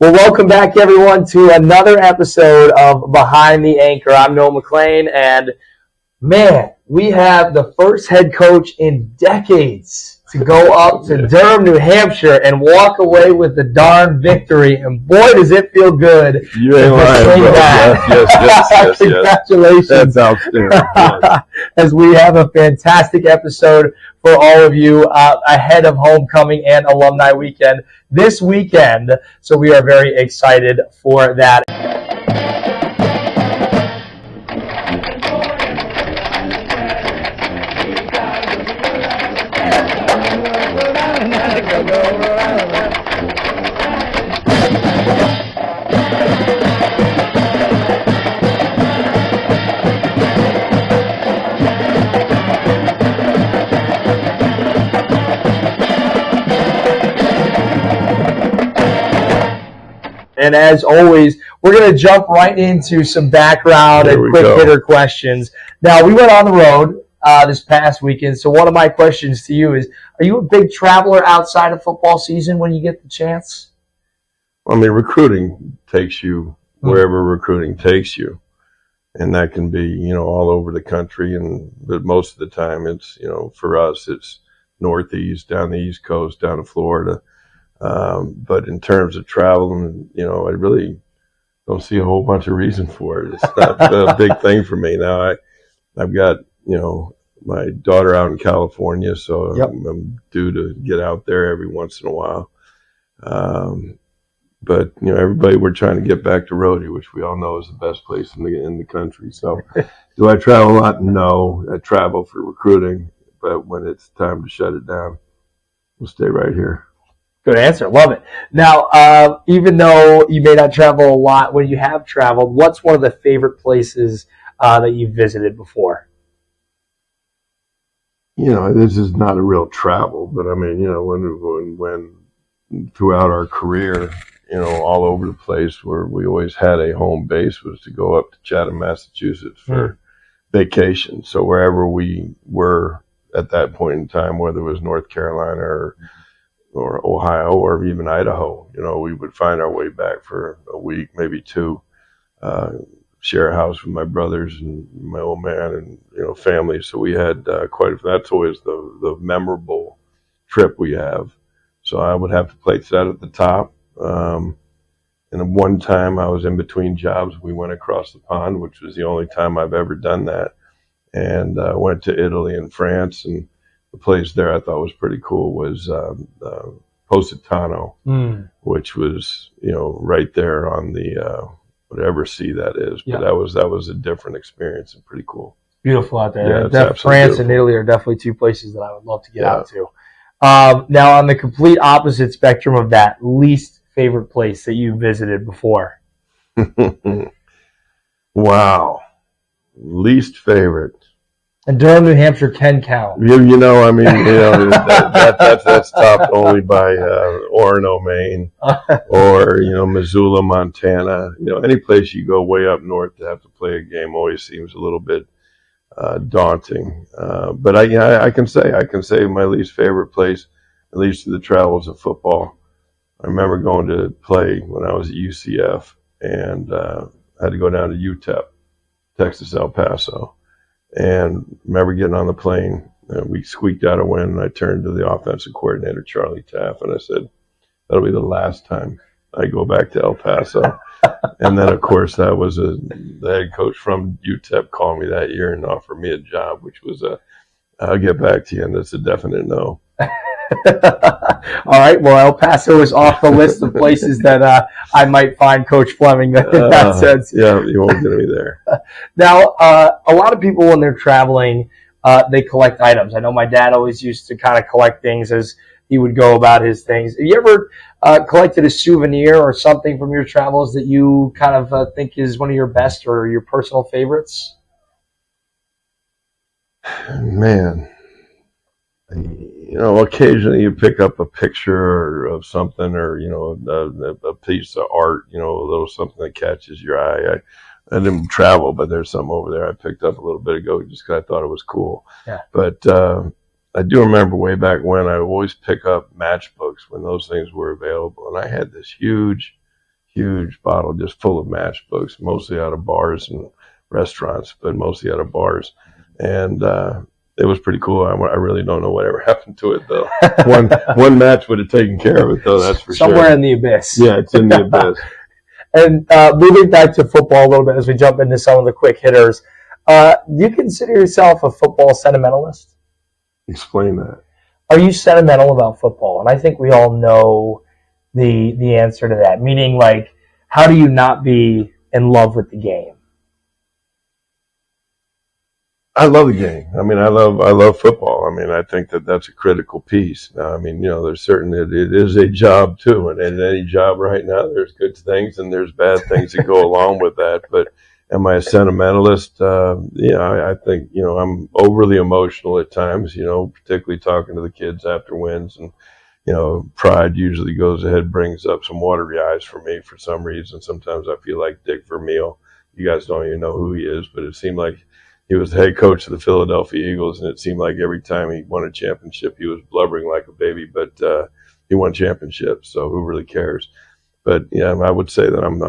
Well, welcome back, everyone, to another episode of Behind the Anchor. I'm Noah McLane, and man, we have the first head coach in decades to go up to Durham, New Hampshire, and walk away with the darn victory. And boy, does it feel good! You ain't lying, bro. Yes. Congratulations! That's outstanding. Yes. As we have a fantastic episode for all of you ahead of homecoming and alumni weekend this weekend. So we are very excited for that. And as always, we're going to jump right into some background and quick hitter questions. Now, we went on the road this past weekend, so one of my questions to you is, are you a big traveler outside of football season when you get the chance? I mean, recruiting takes you wherever recruiting takes you. And that can be, all over the country. But most of the time it's, for us, it's Northeast, down the East Coast, down to Florida. But in terms of traveling, I really don't see a whole bunch of reason for it. It's not a big thing for me. Now I've got, my daughter out in California, so I'm due to get out there every once in a while. But everybody, we're trying to get back to Rhody, which we all know is the best place in the country. So do I travel a lot? No, I travel for recruiting, but when it's time to shut it down, we'll stay right here. Good answer. Love it. Now, even though you may not travel a lot, when you have traveled, what's one of the favorite places that you've visited before? This is not a real travel, but I mean, when throughout our career, all over the place where we always had a home base was to go up to Chatham, Massachusetts for vacation. So wherever we were at that point in time, whether it was North Carolina or Ohio or even Idaho, we would find our way back for a week, maybe two, share a house with my brothers and my old man and, family. So we had that's always the memorable trip we have. So I would have to place that at the top. And then one time I was in between jobs, we went across the pond, which was the only time I've ever done that. And went to Italy and France, and the place there I thought was pretty cool was Positano, which was right there on the whatever sea that is. But that was a different experience and pretty cool. Beautiful out there. Yeah, France beautiful. and Italy are definitely two places that I would love to get out to. Now, on the complete opposite spectrum of that, least favorite place that you visited before? Wow, least favorite. And Durham, New Hampshire can count. That's topped only by Orono, Maine, or Missoula, Montana. Any place you go way up north to have to play a game always seems a little bit daunting. But I can say my least favorite place, at least to the travels of football. I remember going to play when I was at UCF and had to go down to UTEP, Texas El Paso. And remember getting on the plane, we squeaked out a win, and I turned to the offensive coordinator, Charlie Taff, and I said, that'll be the last time I go back to El Paso. And then, of course, that was the head coach from UTEP called me that year and offered me a job, which was I'll get back to you, and that's a definite no. All right. Well, El Paso is off the list of places that I might find Coach Fleming in that sense. Yeah, you won't get me there. Now, a lot of people when they're traveling, they collect items. I know my dad always used to kind of collect things as he would go about his things. Have you ever collected a souvenir or something from your travels that you kind of think is one of your best or your personal favorites? Man. Occasionally you pick up a picture of something or, a piece of art, a little something that catches your eye. I didn't travel, but there's some over there I picked up a little bit ago just because I thought it was cool. Yeah. But I do remember way back when I would always pick up matchbooks when those things were available. And I had this huge huge bottle just full of matchbooks, mostly out of bars and restaurants, but mostly out of bars. And it was pretty cool. I really don't know whatever happened to it, though. One match would have taken care of it, though, that's for Somewhere sure. Somewhere in the abyss. Yeah, it's in the abyss. And moving back to football a little bit as we jump into some of the quick hitters, do you consider yourself a football sentimentalist? Explain that. Are you sentimental about football? And I think we all know the answer to that, meaning, like, how do you not be in love with the game? I love the game. I mean, I love football. I mean, I think that's a critical piece. Now, I mean, there's certainly, it is a job too. And in any job right now, there's good things and there's bad things that go along with that. But am I a sentimentalist? Yeah, I think, I'm overly emotional at times, particularly talking to the kids after wins. And, pride usually goes ahead, brings up some watery eyes for me for some reason. Sometimes I feel like Dick Vermeil. You guys don't even know who he is, but it seemed like he was the head coach of the Philadelphia Eagles, and it seemed like every time he won a championship, he was blubbering like a baby, but he won championships, so who really cares? But yeah, I would say that I'm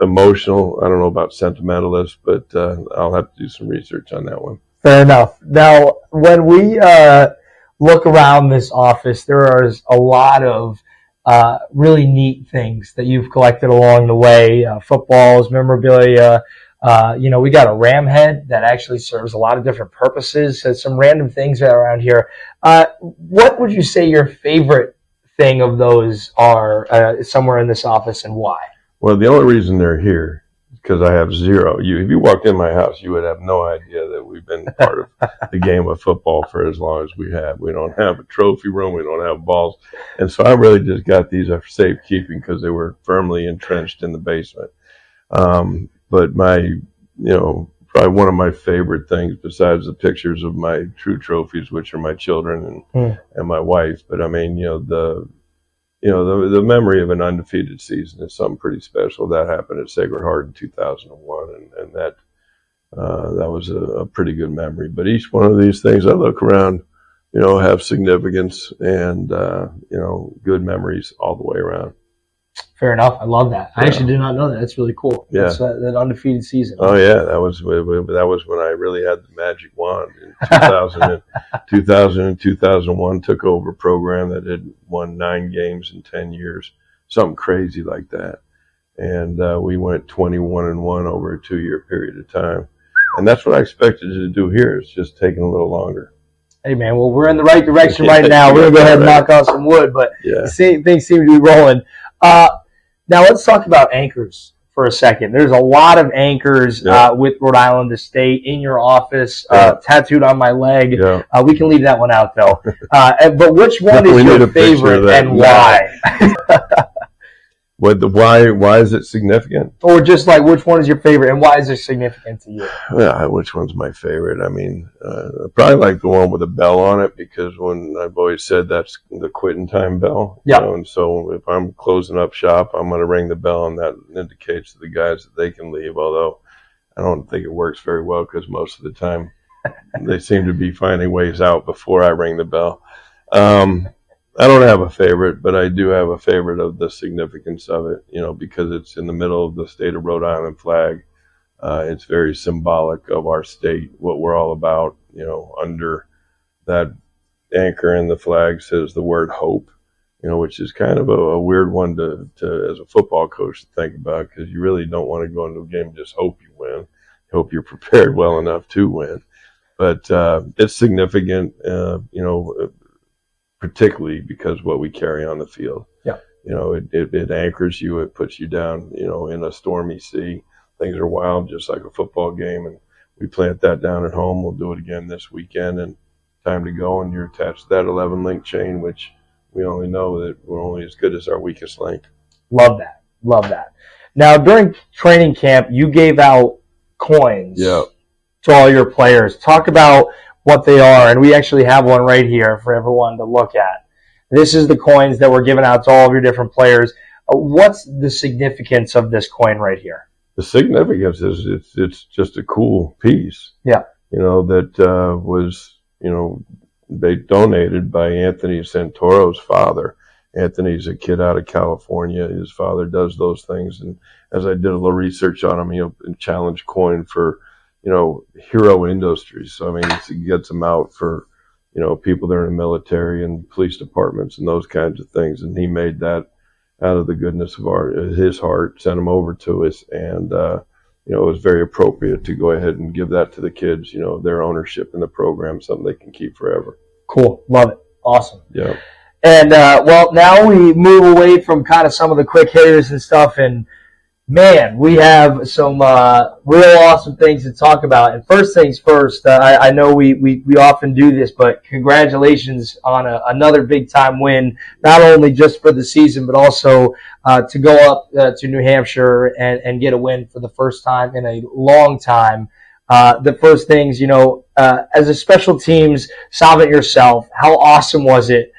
emotional. I don't know about sentimentalist, but I'll have to do some research on that one. Fair enough. Now, when we look around this office, there is a lot of really neat things that you've collected along the way, footballs, memorabilia. We got a ram head that actually serves a lot of different purposes. So some random things around here. What would you say your favorite thing of those are somewhere in this office, and why? Well, the only reason they're here is because I have zero. If you walked in my house, you would have no idea that we've been part of the game of football for as long as we have. We don't have a trophy room. We don't have balls. And so I really just got these for safekeeping because they were firmly entrenched in the basement. But probably one of my favorite things, besides the pictures of my true trophies, which are my children and my wife. But I mean, the memory of an undefeated season is something pretty special. That happened at Sacred Heart in 2001, and that was a pretty good memory. But each one of these things I look around, have significance and good memories all the way around. Fair enough. I love that. I actually did not know that. That's really cool. Yeah. That's that undefeated season. Oh yeah, that was when I really had the magic wand in 2000 and 2001. Took over a program that had won 9 games in 10 years, something crazy like that, and we went 21-1 over a 2-year period of time, and that's what I expected to do here. It's just taking a little longer. Hey man, well, we're in the right direction right now. We're gonna go ahead and knock off some wood, but things seem to be rolling. Now let's talk about anchors for a second. There's a lot of anchors with Rhode Island Estate in your office, tattooed on my leg. Yeah. We can leave that one out though. But which one is your favorite and why? Why is it significant? Or just like, which one is your favorite and why is it significant to you? Yeah, which one's my favorite? I mean, probably like the one with a bell on it, because I've always said that's the quitting time bell. Yeah. And so if I'm closing up shop, I'm going to ring the bell, and that indicates to the guys that they can leave. Although I don't think it works very well, because most of the time they seem to be finding ways out before I ring the bell. I don't have a favorite, but I do have a favorite of the significance of it, because it's in the middle of the state of Rhode Island flag. It's very symbolic of our state, what we're all about. Under that anchor in the flag says the word hope, which is kind of a weird one to as a football coach to think about, because you really don't want to go into a game and just hope you win. Hope you're prepared well enough to win. But it's significant, particularly because what we carry on the field. Yeah. It anchors you. It puts you down, in a stormy sea. Things are wild, just like a football game. And we plant that down at home. We'll do it again this weekend, and time to go. And you're attached to that 11-link chain, which we only know that we're only as good as our weakest link. Love that. Love that. Now, during training camp, you gave out coins to all your players. Talk about what they are, and we actually have one right here for everyone to look at. This is the coins that were given out to all of your different players. What's the significance of this coin right here? The significance is it's just a cool piece. Yeah. That was, they donated by Anthony Santoro's father. Anthony's a kid out of California. His father does those things. And as I did a little research on him, challenge coin for, hero industries. So, I mean, he gets them out for, people that are in the military and police departments and those kinds of things. And he made that out of the goodness of his heart, sent them over to us. And, it was very appropriate to go ahead and give that to the kids, their ownership in the program, something they can keep forever. Cool. Love it. Awesome. Yeah. And, now we move away from kind of some of the quick hitters and stuff, and man, we have some real awesome things to talk about. And first things first, I know we often do this, but congratulations on another big-time win, not only just for the season, but also to go up to New Hampshire and get a win for the first time in a long time. The first things, as a special teams solvent yourself, how awesome was it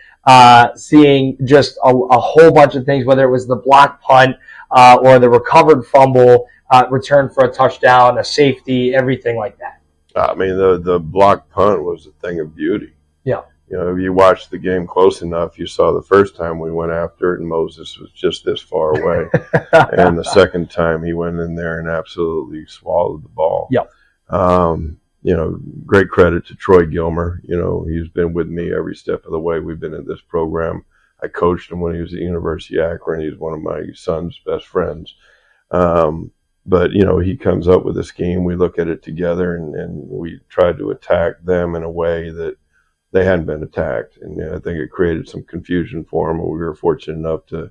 seeing just a whole bunch of things, whether it was the block punt, or the recovered fumble, return for a touchdown, a safety, everything like that. I mean, the block punt was a thing of beauty. Yeah. If you watched the game close enough, you saw the first time we went after it, and Moses was just this far away. And the second time, he went in there and absolutely swallowed the ball. Yeah. Great credit to Troy Gilmer. He's been with me every step of the way we've been in this program. I coached him when he was at University of Akron. He's one of my son's best friends. But he comes up with a scheme. We look at it together, and we tried to attack them in a way that they hadn't been attacked. And I think it created some confusion for them. We were fortunate enough to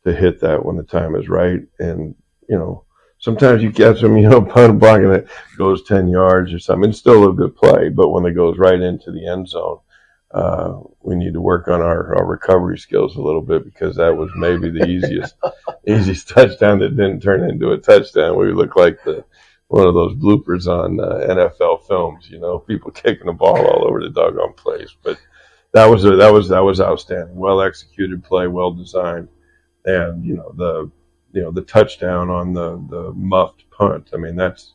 hit that when the time is right. And, sometimes you catch them, punt block, and it goes 10 yards or something. It's still a good play, but when it goes right into the end zone, we need to work on our recovery skills a little bit, because that was maybe the easiest touchdown that didn't turn into a touchdown. We look like one of those bloopers on NFL films, people kicking the ball all over the doggone place. But that was outstanding. Well executed play, well designed, and the touchdown on the muffed punt. I mean, that's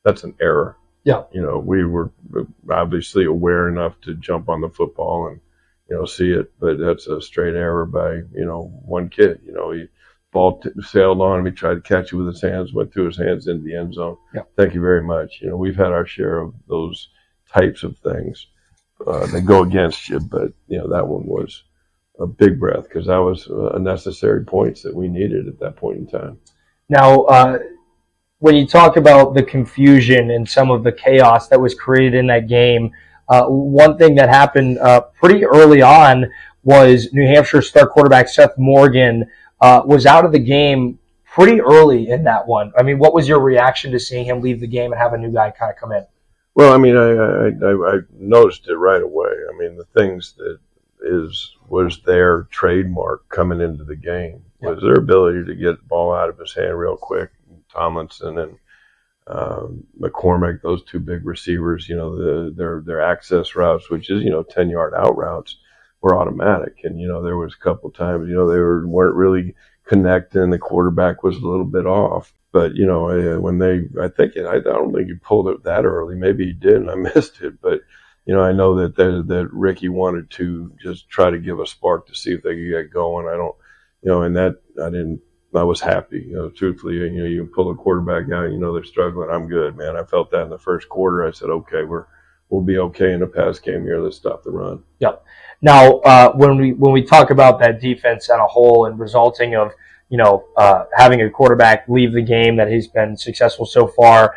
an error. Yeah. We were obviously aware enough to jump on the football and, see it, but that's a straight error by, one kid. He ball sailed on him. He tried to catch it with his hands, went through his hands into the end zone. Yeah. Thank you very much. We've had our share of those types of things that go against you, but, that one was a big breath, because that was necessary points that we needed at that point in time. Now, when you talk about the confusion and some of the chaos that was created in that game, one thing that happened pretty early on was New Hampshire star quarterback Seth Morgan was out of the game pretty early in that one. I mean, what was your reaction to seeing him leave the game and have a new guy kind of come in? Well, I mean, I noticed it right away. I mean, the things that was their trademark coming into the game was their ability to get the ball out of his hand real quick. Tomlinson and McCormick, those two big receivers, their access routes, which is 10-yard out routes, were automatic. And there was a couple times they weren't really connecting. The quarterback was a little bit off. But when I don't think he pulled it that early. Maybe he did, and I missed it. But I know that Ricky wanted to just try to give a spark to see if they could get going. I don't, and that I didn't. I was happy, truthfully. You pull a quarterback out, they're struggling. I'm good, man. I felt that in the first quarter. I said, okay, we'll be okay in the pass game here. Let's stop the run. Yep. Now, when we talk about that defense as a whole and resulting of having a quarterback leave the game that he's been successful so far,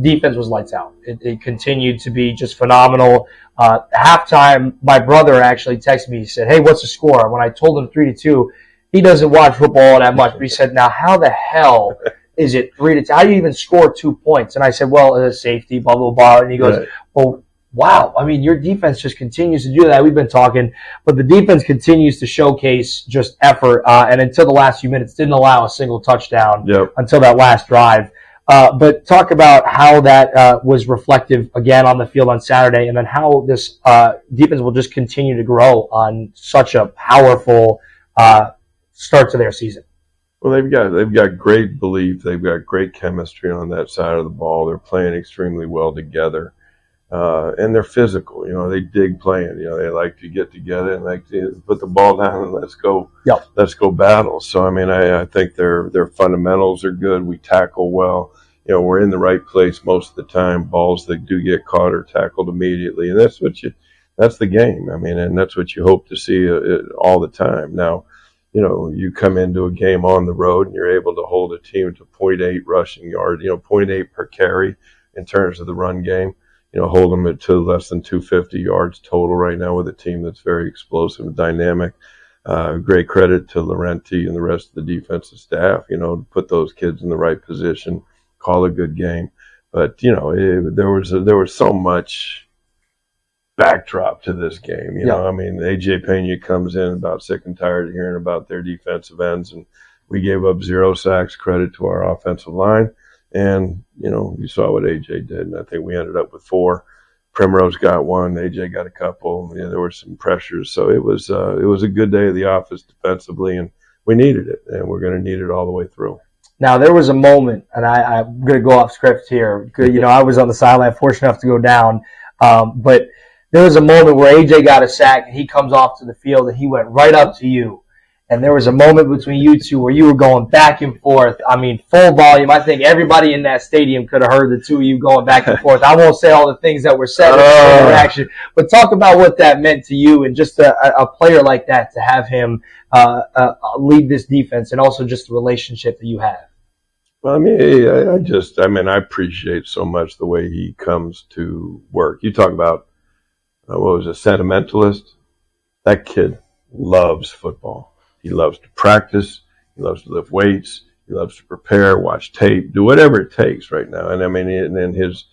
defense was lights out. It continued to be just phenomenal. Halftime, my brother actually texted me. He said, "Hey, what's the score?" When I told him 3-2. He doesn't watch football that much, but he said, "Now, how the hell is it 3-2? How do you even score 2 points?" And I said, "Well, it's safety, blah, blah, blah." And he goes, right. "Well, wow. I mean, your defense just continues to do that." We've been talking, but the defense continues to showcase just effort, and until the last few minutes, didn't allow a single touchdown until that last drive. But talk about how that was reflective again on the field on Saturday, and then how this defense will just continue to grow on such a powerful start to their season. Well, they've got great belief. They've got great chemistry on that side of the ball. They're playing extremely well together. And they're physical. They dig playing. They like to get together and like to put the ball down and let's go. Yep. Let's go battle. So I think their fundamentals are good. We tackle well. We're in the right place most of the time. Balls that do get caught are tackled immediately, and that's the game. And that's what you hope to see all the time. Now, you come into a game on the road and you're able to hold a team to 0.8 rushing yard, 0.8 per carry in terms of the run game. Hold them to less than 250 yards total right now with a team that's very explosive and dynamic. Great credit to Laurenti and the rest of the defensive staff, to put those kids in the right position, call a good game. But, there was so much backdrop to this game. AJ Pena comes in about sick and tired of hearing about their defensive ends, and we gave up 0 sacks, credit to our offensive line. And, you saw what AJ did, and I think we ended up with 4. Primrose got 1, AJ got a couple. There were some pressures. So it was a good day of the office defensively, and we needed it, and we're going to need it all the way through. Now, there was a moment, and I'm going to go off script here. I was on the sideline, fortunate enough to go down. But there was a moment where AJ got a sack, and he comes off to the field, and he went right up to you. And there was a moment between you two where you were going back and forth. Full volume. I think everybody in that stadium could have heard the two of you going back and forth. I won't say all the things that were said in the interaction, but talk about what that meant to you and just a player like that to have him lead this defense and also just the relationship that you have. Well, I appreciate so much the way he comes to work. You talk about, a sentimentalist? That kid loves football. He loves to practice. He loves to lift weights. He loves to prepare, watch tape, do whatever it takes right now. And and then his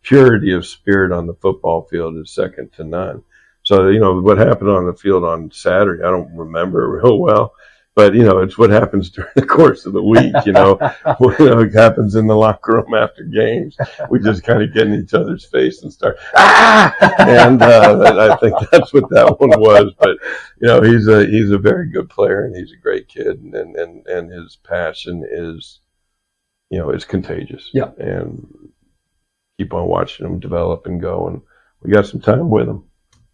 purity of spirit on the football field is second to none. So, what happened on the field on Saturday, I don't remember real well. But, it's what happens during the course of the week, It happens in the locker room after games. We just kind of get in each other's face and start, And I think that's what that one was. But, he's a very good player, and he's a great kid. And his passion is, it's contagious. Yeah. And keep on watching him develop and go. And we got some time with him.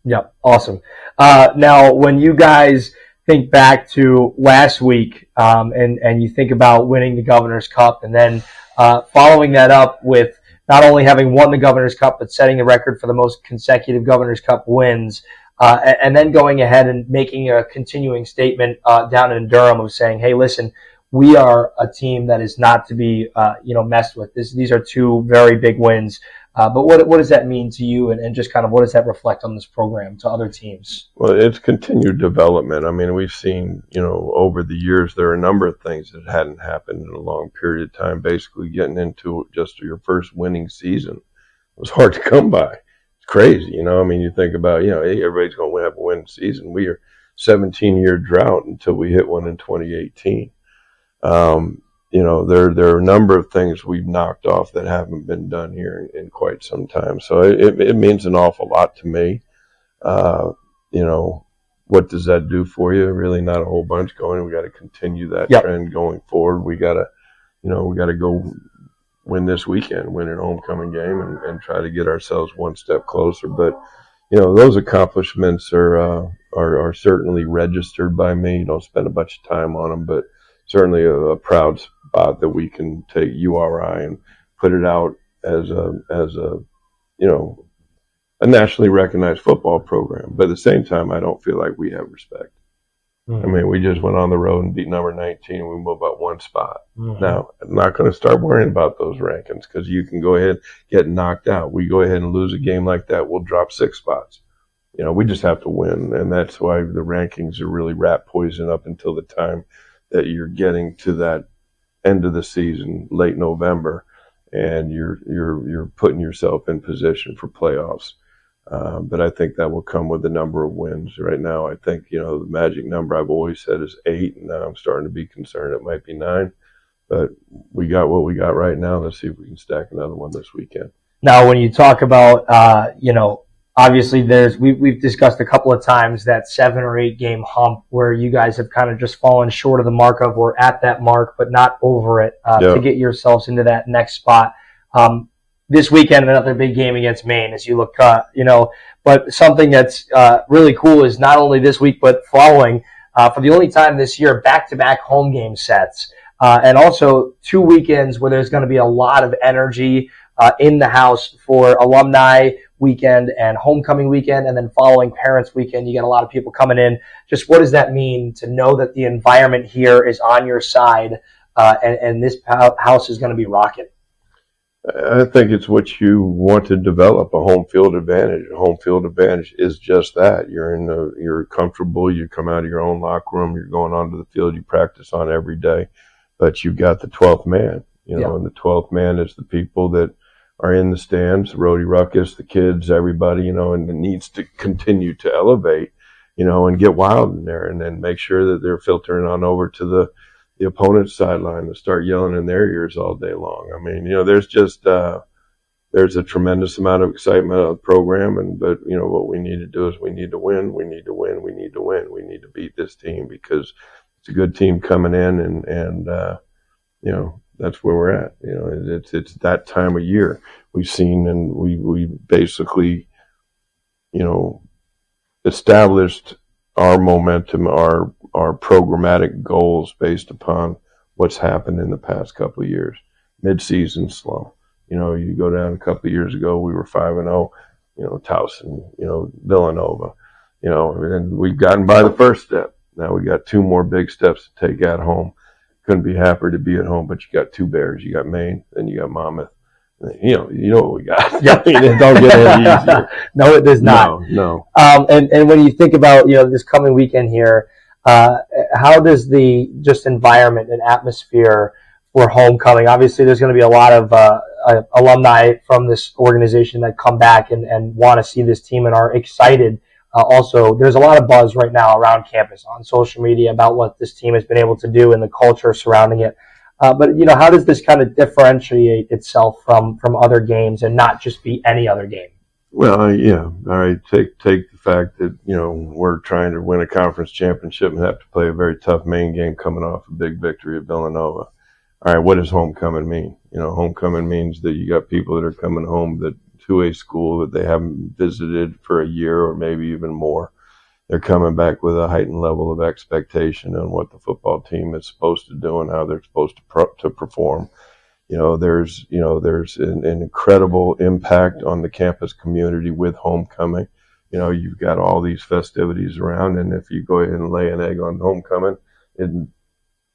Yeah, awesome. Now, when you guys think back to last week, and you think about winning the Governor's Cup, and then following that up with not only having won the Governor's Cup, but setting the record for the most consecutive Governor's Cup wins, and then going ahead and making a continuing statement down in Durham of saying, hey, listen, we are a team that is not to be messed with. These are 2 very big wins. But what does that mean to you, and just kind of what does that reflect on this program to other teams? Well, it's continued development. We've seen, over the years, there are a number of things that hadn't happened in a long period of time. Basically, getting into just your first winning season was hard to come by. It's crazy, you think about, hey, everybody's going to have a winning season. We are 17-year drought until we hit one in 2018. There are a number of things we've knocked off that haven't been done here in quite some time. So it means an awful lot to me. What does that do for you? Really not a whole bunch going. We got to continue that trend going forward. We got to go win this weekend, win an homecoming game and try to get ourselves one step closer. But, those accomplishments are certainly registered by me. Don't spend a bunch of time on them, but certainly a proud spot that we can take URI and put it out as a nationally recognized football program. But at the same time, I don't feel like we have respect. Mm-hmm. We just went on the road and beat number 19, and we moved up 1 spot. Mm-hmm. Now, I'm not going to start worrying about those rankings because you can go ahead and get knocked out. We go ahead and lose a game like that, we'll drop 6 spots. We just have to win, and that's why the rankings are really rat poison up until the time that you're getting to that end of the season, late November, and you're putting yourself in position for playoffs. But I think that will come with the number of wins. Right now, I think, the magic number I've always said is 8, and now I'm starting to be concerned it might be 9. But we got what we got right now. Let's see if we can stack another one this weekend. Now, when you talk about, obviously we've discussed a couple of times that 7 or 8 game hump where you guys have kind of just fallen short of the mark of, or at that mark, but not over it to get yourselves into that next spot. this weekend, another big game against Maine as you look, but something that's really cool is not only this week, but following, for the only time this year, back-to-back home game sets. And also 2 weekends where there's going to be a lot of energy in the house for alumni weekend and homecoming weekend, and then following parents weekend, you get a lot of people coming in. Just what does that mean to know that the environment here is on your side, and this house is going to be rocking? I think it's what you want to develop, a home field advantage. A home field advantage is just that. You're comfortable, you come out of your own locker room, you're going onto the field, you practice on every day, but you've got the 12th man, and the 12th man is the people that are in the stands, Rhody Ruckus, the kids, everybody, and it needs to continue to elevate, and get wild in there, and then make sure that they're filtering on over to the opponent's sideline and start yelling in their ears all day long. I mean, there's just there's a tremendous amount of excitement of the program, but what we need to do is we need to win, we need to win, we need to win, we need to beat this team because it's a good team coming in, and that's where we're at. It's that time of year. We've seen, and we basically, established our momentum, our programmatic goals based upon what's happened in the past couple of years. Mid-season slow. You go down a couple of years ago, we were 5-0. Towson, Villanova. And we've gotten by the first step. Now we got 2 more big steps to take at home. Couldn't be happier to be at home, but you got 2 Bears. You got Maine, then you got Monmouth. You know what we got. Yeah. It don't get any easier. No, it does not. No. And when you think about, this coming weekend here, how does the just environment and atmosphere for homecoming? Obviously, there's going to be a lot of alumni from this organization that come back and want to see this team and are excited. Also, there's a lot of buzz right now around campus on social media about what this team has been able to do and the culture surrounding it. But how does this kind of differentiate itself from other games and not just be any other game? Well, yeah. All right. Take the fact that, we're trying to win a conference championship and have to play a very tough Maine game coming off a big victory at Villanova. All right. What does homecoming mean? Homecoming means that you got people that are coming home to a school that they haven't visited for a year or maybe even more. They're coming back with a heightened level of expectation on what the football team is supposed to do and how they're supposed to perform. There's an incredible impact on the campus community with homecoming. You've got all these festivities around, and if you go ahead and lay an egg on homecoming, it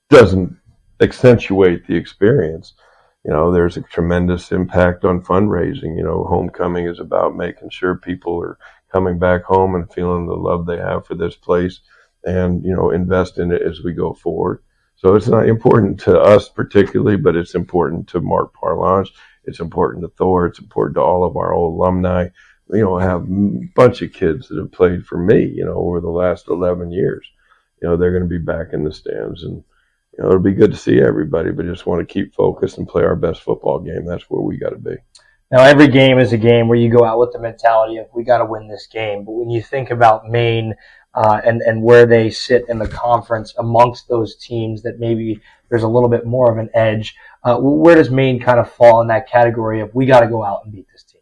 doesn't accentuate the experience. There's a tremendous impact on fundraising. Homecoming is about making sure people are coming back home and feeling the love they have for this place and, invest in it as we go forward. So it's not important to us particularly, but it's important to Mark Parlange. It's important to Thor. It's important to all of our old alumni. I have a bunch of kids that have played for me, over the last 11 years. They're going to be back in the stands, and, it'll be good to see everybody, but just want to keep focused and play our best football game. That's where we got to be. Now, every game is a game where you go out with the mentality of, we got to win this game. But when you think about Maine and where they sit in the conference amongst those teams that maybe there's a little bit more of an edge, where does Maine kind of fall in that category of, we got to go out and beat this team?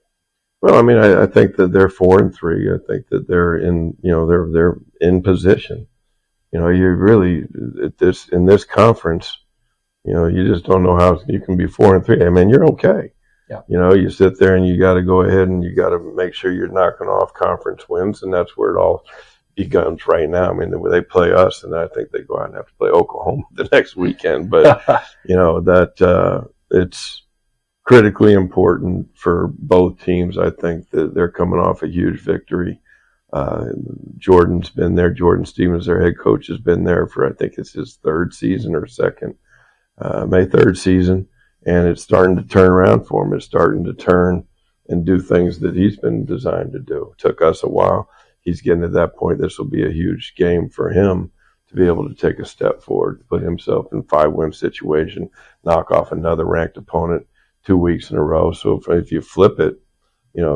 Well, I think that they're 4-3. I think that they're they're in position. You really in this conference, you just don't know how you can be 4-3. You're okay. Yeah. You sit there and you got to go ahead and you got to make sure you're knocking off conference wins, and that's where it all begins right now. They play us, and I think they go out and have to play Oklahoma the next weekend. But that it's critically important for both teams. I think that they're coming off a huge victory. Jordan's been there. Jordan Stevens, their head coach, has been there for, I think it's his 3rd season or 2nd, May 3rd season. And it's starting to turn around for him. It's starting to turn and do things that he's been designed to do. It took us a while. He's getting to that point. This will be a huge game for him to be able to take a step forward, put himself in a 5-win situation, knock off another ranked opponent 2 weeks in a row. So if you flip it,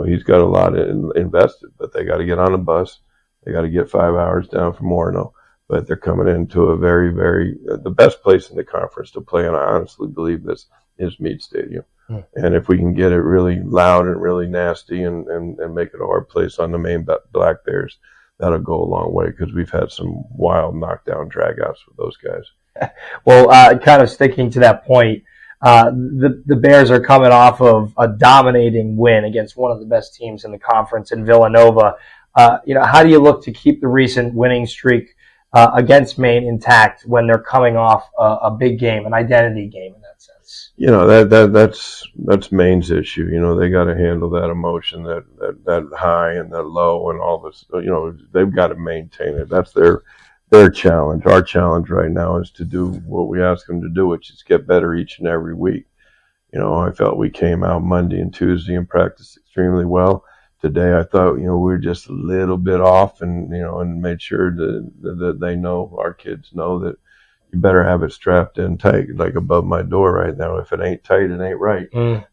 he's got a lot invested, but they got to get on a bus. They got to get 5 hours down from Orono. But they're coming into a very, very, the best place in the conference to play, and I honestly believe this is Meade Stadium. And if we can get it really loud and really nasty and make it a hard place on the Maine Black Bears, that'll go a long way, because we've had some wild knockdown dragouts with those guys. Well, kind of sticking to that point, the Bears are coming off of a dominating win against one of the best teams in the conference in Villanova. How do you look to keep the recent winning streak against Maine intact when they're coming off a big game, an identity game in that sense? That's Maine's issue. They got to handle that emotion, that high and that low and all this. They've got to maintain it. That's their challenge. Our challenge right now is to do what we ask them to do, which is get better each and every week. I felt we came out Monday and Tuesday and practiced extremely well. Today, I thought, we were just a little bit off, and made sure that they know, our kids know, that you better have it strapped in tight, like above my door right now. If it ain't tight, it ain't right.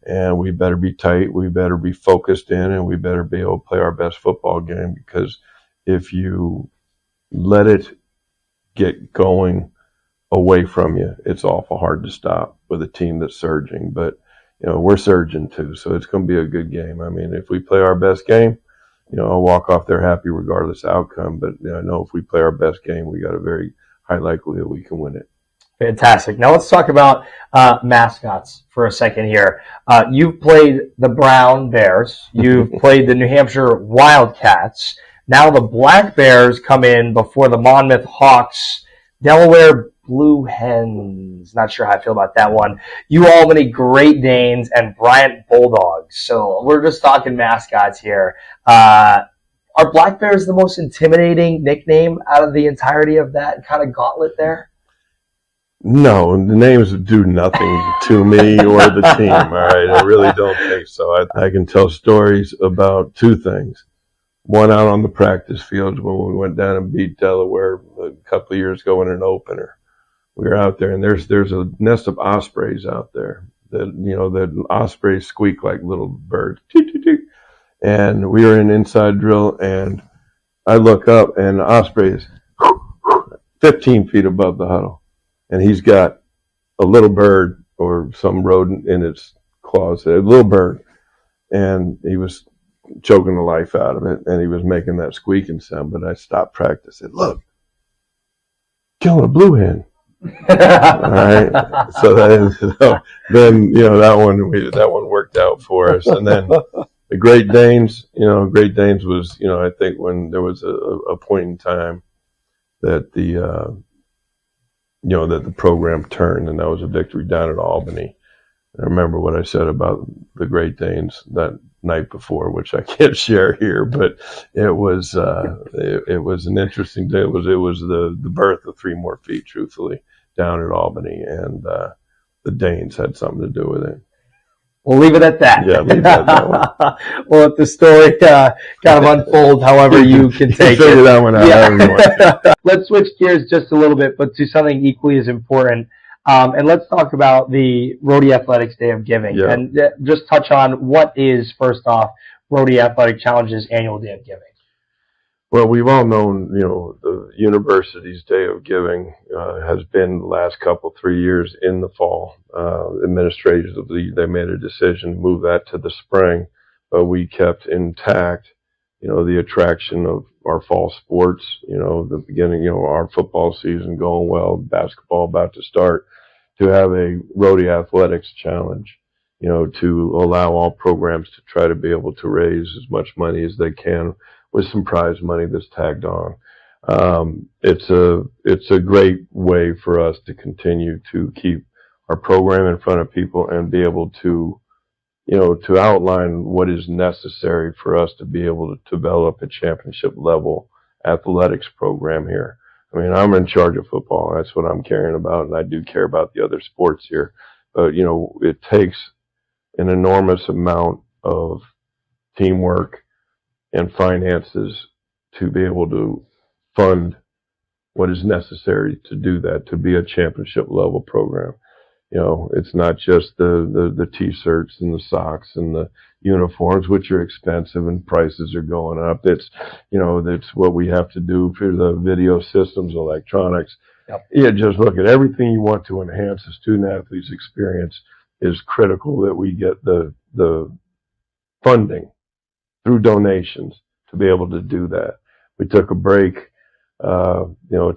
And we better be tight. We better be focused in, and we better be able to play our best football game, because if you let it get going away from you, it's awful hard to stop with a team that's surging. But we're surging too, so it's going to be a good game. I mean, if we play our best game, I'll walk off there happy regardless of outcome. But I know if we play our best game, we got a very high likelihood we can win it. Fantastic. Now let's talk about mascots for a second here. You've played the Brown Bears. You've played the New Hampshire Wildcats. Now the Black Bears come in before the Monmouth Hawks, Delaware Blue Hens. Not sure how I feel about that one. Albany Great Danes, and Bryant Bulldogs. So we're just talking mascots here. Are Black Bears the most intimidating nickname out of the entirety of that kind of gauntlet there? No, the names do nothing to me or the team. All right, I really don't think so. I can tell stories about two things. One, out on the practice field when we went down and beat Delaware a couple of years ago in an opener. We were out there, and there's a nest of ospreys out there. The ospreys squeak like little birds. And we were in inside drill, and I look up, and the osprey is 15 feet above the huddle. And he's got a little bird or some rodent in its claws, a little bird. And he was choking the life out of it, and he was making that squeaking sound. But I stopped practice and said, "Look, killing a blue hen." All right. So then that one worked out for us. And then the Great Danes, Great Danes was, I think when there was a point in time that the program turned, and that was a victory down at Albany. I remember what I said about the Great Danes that night before, which I can't share here, but it was an interesting day. It was the birth of Three More Feet, truthfully, down at Albany, and the Danes had something to do with it. We'll leave it at that. Yeah, leave it at that one. We'll let the story kind of unfold however you can take it. Figure that one out. Yeah. Let's switch gears just a little bit, but to something equally as important. And let's talk about the Rhody Athletics Day of Giving. Yeah. And just touch on what is, first off, Rhody Athletic Challenge's annual Day of Giving. Well, we've all known, the university's Day of Giving has been the last 3 years in the fall. Administratively, they made a decision to move that to the spring, but we kept intact, the attraction of our fall sports, the beginning, our football season going well, basketball about to start, to have a Rhody Athletics Challenge, to allow all programs to try to be able to raise as much money as they can with some prize money that's tagged on. It's a great way for us to continue to keep our program in front of people and be able to, to outline what is necessary for us to be able to develop a championship level athletics program here. I mean, I'm in charge of football. That's what I'm caring about, and I do care about the other sports here. But, it takes an enormous amount of teamwork and finances to be able to fund what is necessary to do that, to be a championship level program. It's not just the t-shirts and the socks and the uniforms, which are expensive and prices are going up. It's what we have to do for the video systems, electronics. Yep. Just look at everything you want to enhance the student athlete's experience. is critical that we get the funding through donations to be able to do that. We took a break, a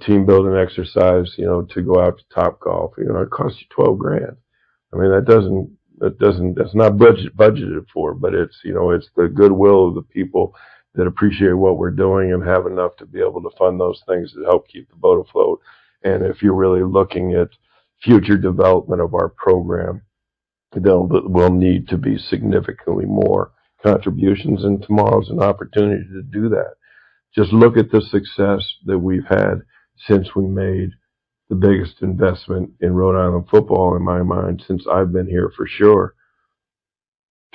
team building exercise, to go out to Topgolf. It costs you $12,000. I mean, that's not budgeted for, but it's the goodwill of the people that appreciate what we're doing and have enough to be able to fund those things that help keep the boat afloat. And if you're really looking at future development of our program, there will need to be significantly more contributions, and tomorrow's an opportunity to do that. Just look at the success that we've had since we made the biggest investment in Rhode Island football, in my mind, since I've been here for sure.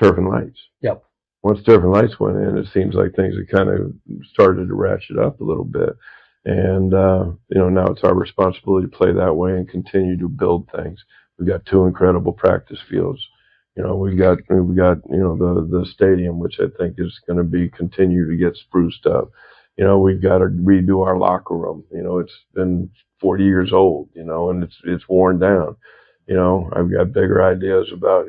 Turf and Lights. Yep. Once Turf and Lights went in, it seems like things have kind of started to ratchet up a little bit. And, now it's our responsibility to play that way and continue to build things. We've got 2 incredible practice fields. We've got the stadium, which I think is going to continue to get spruced up. We've got to redo our locker room. It's been 40 years old, and it's worn down. I've got bigger ideas about,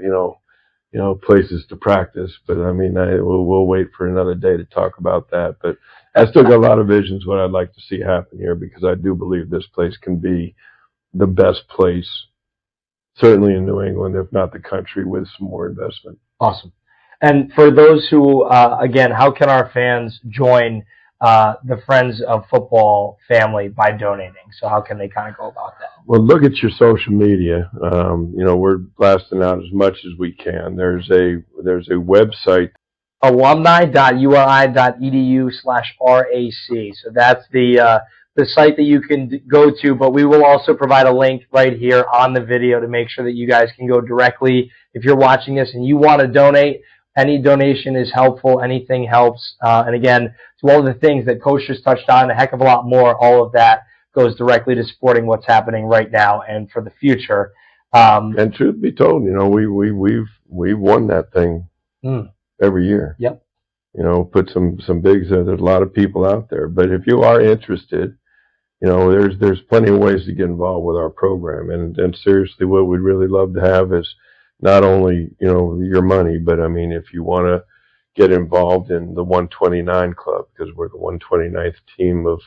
places to practice, but I mean, we'll wait for another day to talk about that. But I still got a lot of visions what I'd like to see happen here, because I do believe this place can be the best place, certainly in New England, if not the country, with some more investment. Awesome. And for those who, again, how can our fans join the Friends of Football family by donating? So how can they kind of go about that? Well, look at your social media. We're blasting out as much as we can. There's a website, alumni.uri.edu/RAC. So that's the site that you can go to, but we will also provide a link right here on the video to make sure that you guys can go directly. If you're watching this and you want to donate, any donation is helpful. Anything helps. And again, to all of the things that Coach just touched on, a heck of a lot more, all of that goes directly to supporting what's happening right now and for the future. And truth be told, we've won that thing every year. Yep. Put some bigs there. There's a lot of people out there, but if you are interested, there's plenty of ways to get involved with our program. And seriously, what we'd really love to have is not only, your money, but I mean, if you want to get involved in the 129 club, because we're the 129th team of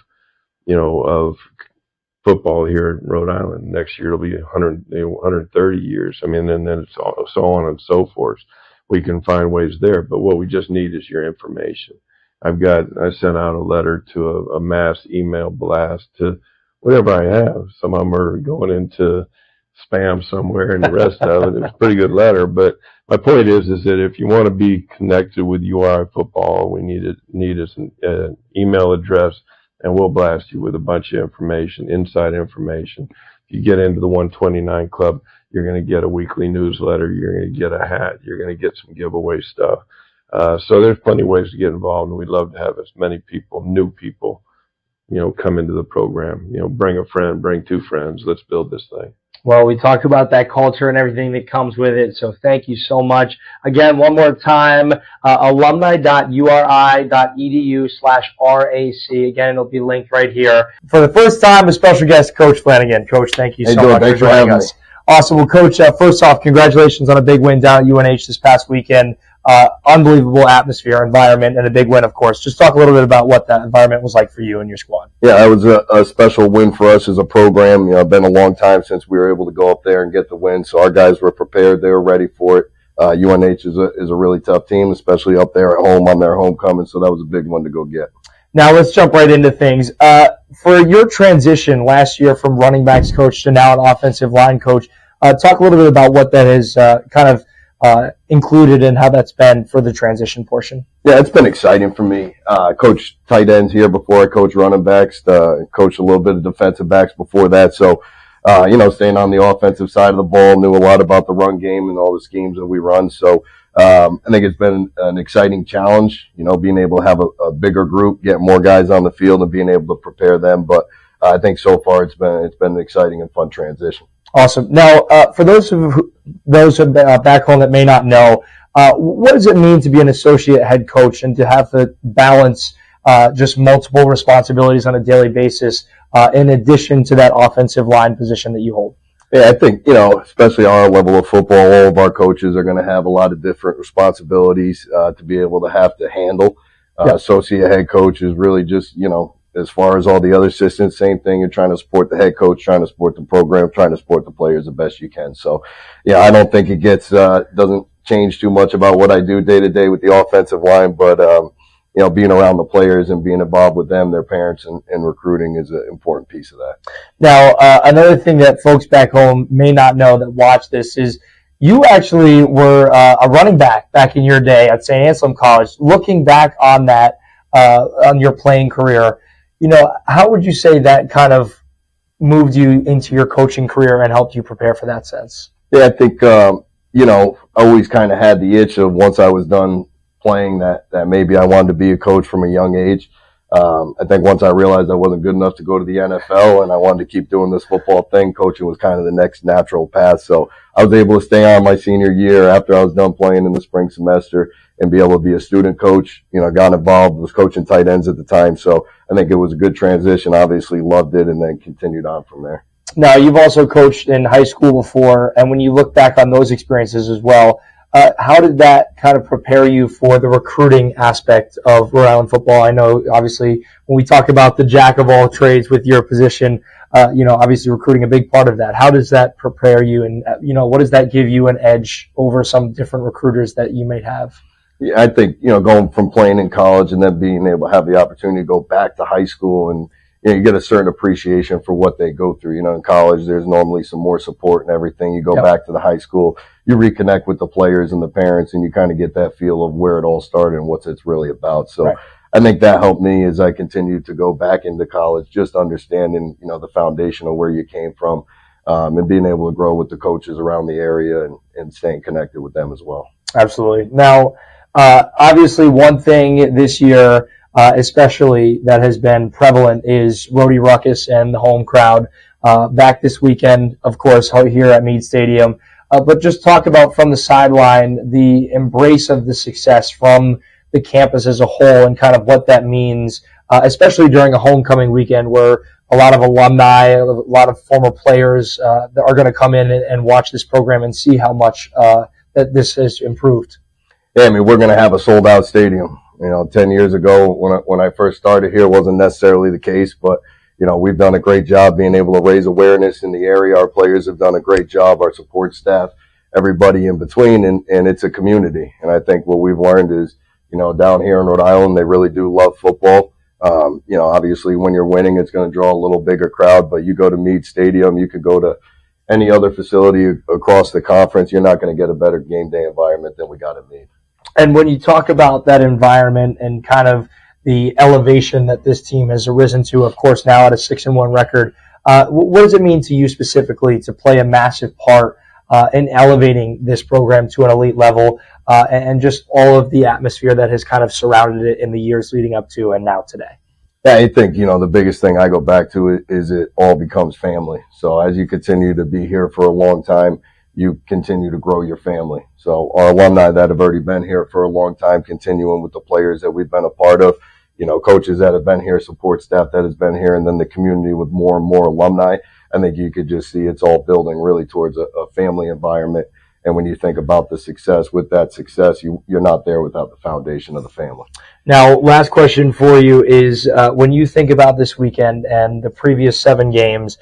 football here in Rhode Island. Next year it'll be 130 years. I mean, and then it's all, so on and so forth. We can find ways there, but what we just need is your information. I sent out a letter to a mass email blast to whatever I have. Some of them are going into spam somewhere, and the rest of it. It was a pretty good letter, but my point is that if you want to be connected with URI football, we need an email address, and we'll blast you with a bunch of information, inside information. If you get into the 129 club, you're going to get a weekly newsletter, you're going to get a hat, you're going to get some giveaway stuff. So there's plenty of ways to get involved, and we'd love to have as many people, new people, come into the program. Bring a friend, bring 2 friends. Let's build this thing. Well, we talked about that culture and everything that comes with it, so thank you so much. Again, one more time, alumni.uri.edu/RAC. Again, it'll be linked right here. For the first time, a special guest, Coach Flanagan. Coach, thank you so much for joining us. Awesome. Well, Coach, first off, congratulations on a big win down at UNH this past weekend. Unbelievable atmosphere, environment, and a big win, of course. Just talk a little bit about what that environment was like for you and your squad. Yeah, it was a special win for us as a program. It's been a long time since we were able to go up there and get the win, so our guys were prepared. They were ready for it. UNH is a really tough team, especially up there at home on their homecoming, so that was a big one to go get. Now let's jump right into things. For your transition last year from running backs coach to now an offensive line coach, talk a little bit about what that has kind of included and how that's been for the transition portion. Yeah, it's been exciting for me. I coached tight ends here before I coached running backs, coached a little bit of defensive backs before that. So, staying on the offensive side of the ball, knew a lot about the run game and all the schemes that we run. So, I think it's been an exciting challenge, being able to have a bigger group, get more guys on the field and being able to prepare them. But I think so far it's been an exciting and fun transition. Awesome. Now, for those back home that may not know, what does it mean to be an associate head coach and to have to balance just multiple responsibilities on a daily basis in addition to that offensive line position that you hold? Yeah, I think, especially our level of football, all of our coaches are going to have a lot of different responsibilities to be able to have to handle. Associate head coach is really just, as far as all the other assistants, same thing. You're trying to support the head coach, trying to support the program, trying to support the players the best you can. So, I don't think it doesn't change too much about what I do day to day with the offensive line, but, being around the players and being involved with them, their parents, and recruiting is an important piece of that. Now, another thing that folks back home may not know that watch this is you actually were a running back in your day at St. Anselm College. Looking back on that, on your playing career, how would you say that kind of moved you into your coaching career and helped you prepare for that sense? Yeah, I think, always kind of had the itch of once I was done playing that maybe I wanted to be a coach from a young age. I think once I realized I wasn't good enough to go to the NFL and I wanted to keep doing this football thing, coaching was kind of the next natural path. So I was able to stay on my senior year after I was done playing in the spring semester and be able to be a student coach. Got involved, was coaching tight ends at the time. So I think it was a good transition. Obviously loved it and then continued on from there. Now, you've also coached in high school before, and when you look back on those experiences as well, how did that kind of prepare you for the recruiting aspect of Rhode Island football? I know, obviously, when we talk about the jack of all trades with your position, obviously recruiting a big part of that. How does that prepare you, and what does that give you an edge over some different recruiters that you may have? Yeah, I think going from playing in college and then being able to have the opportunity to go back to high school and you get a certain appreciation for what they go through. In college, there's normally some more support and everything. You go back to the high school, you reconnect with the players and the parents, and you kind of get that feel of where it all started and what it's really about. So I think that helped me as I continued to go back into college, just understanding, the foundation of where you came from, and being able to grow with the coaches around the area and staying connected with them as well. Absolutely. Now, obviously, one thing this year, especially that has been prevalent is Rhody Ruckus and the home crowd back this weekend, of course, here at Meade Stadium. But just talk about from the sideline the embrace of the success from the campus as a whole and kind of what that means, especially during a homecoming weekend where a lot of alumni, a lot of former players that are going to come in and watch this program and see how much that this has improved. Yeah, we're going to have a sold-out stadium. 10 years ago when I first started here, wasn't necessarily the case, but, we've done a great job being able to raise awareness in the area. Our players have done a great job, our support staff, everybody in between, and it's a community. And I think what we've learned is, down here in Rhode Island, they really do love football. Obviously when you're winning, it's going to draw a little bigger crowd, but you go to Meade Stadium, you could go to any other facility across the conference, you're not going to get a better game day environment than we got at Meade. And when you talk about that environment and kind of the elevation that this team has arisen to, of course, now at a 6-1 record, what does it mean to you specifically to play a massive part in elevating this program to an elite level and just all of the atmosphere that has kind of surrounded it in the years leading up to and now today? Yeah, I think, the biggest thing I go back to is it all becomes family. So as you continue to be here for a long time, you continue to grow your family. So our alumni that have already been here for a long time, continuing with the players that we've been a part of, coaches that have been here, support staff that has been here, and then the community with more and more alumni. I think you could just see it's all building really towards a family environment. And when you think about the success, with that success, you're not there without the foundation of the family. Now, last question for you is when you think about this weekend and the previous 7 games,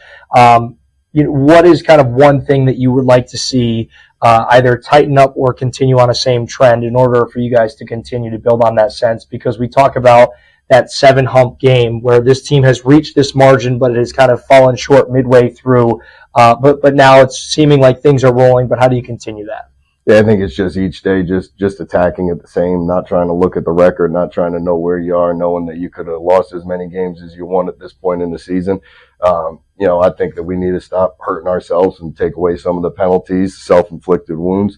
what is kind of one thing that you would like to see either tighten up or continue on a same trend in order for you guys to continue to build on that sense? Because we talk about that 7-hump game where this team has reached this margin, but it has kind of fallen short midway through. But now it's seeming like things are rolling. But how do you continue that? Yeah, I think it's just each day, just attacking it the same, not trying to look at the record, not trying to know where you are, knowing that you could have lost as many games as you won at this point in the season. I think that we need to stop hurting ourselves and take away some of the penalties, self-inflicted wounds,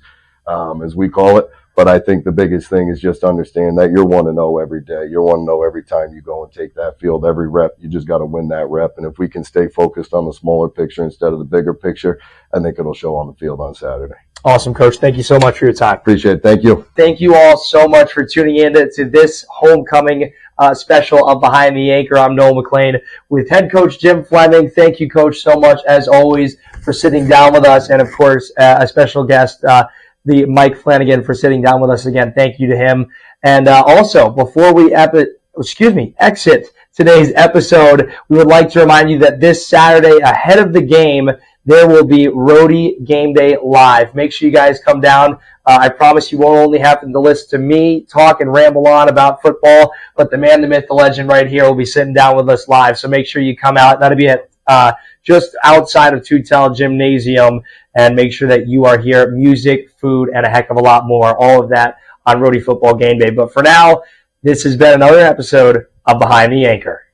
as we call it. But I think the biggest thing is just understand that you're 1-0 every day. You're 1-0 every time you go and take that field, every rep. You just got to win that rep. And if we can stay focused on the smaller picture instead of the bigger picture, I think it'll show on the field on Saturday. Awesome, Coach. Thank you so much for your time. Appreciate it. Thank you. Thank you all so much for tuning in to this homecoming special of Behind the Anchor. I'm Noah McLane with head coach Jim Fleming. Thank you, Coach, so much, as always, for sitting down with us. And, of course, a special guest, the Mike Flanagan, for sitting down with us again. Thank you to him. And also, before we exit today's episode, we would like to remind you that this Saturday, ahead of the game, there will be Rhody Game Day Live. Make sure you guys come down. I promise you won't only have to listen to me talk and ramble on about football, but the man, the myth, the legend right here will be sitting down with us live. So make sure you come out. That'll be at just outside of Tutel Gymnasium, and make sure that you are here. Music, food, and a heck of a lot more. All of that on Rhody Football Game Day. But for now, this has been another episode of Behind the Anchor.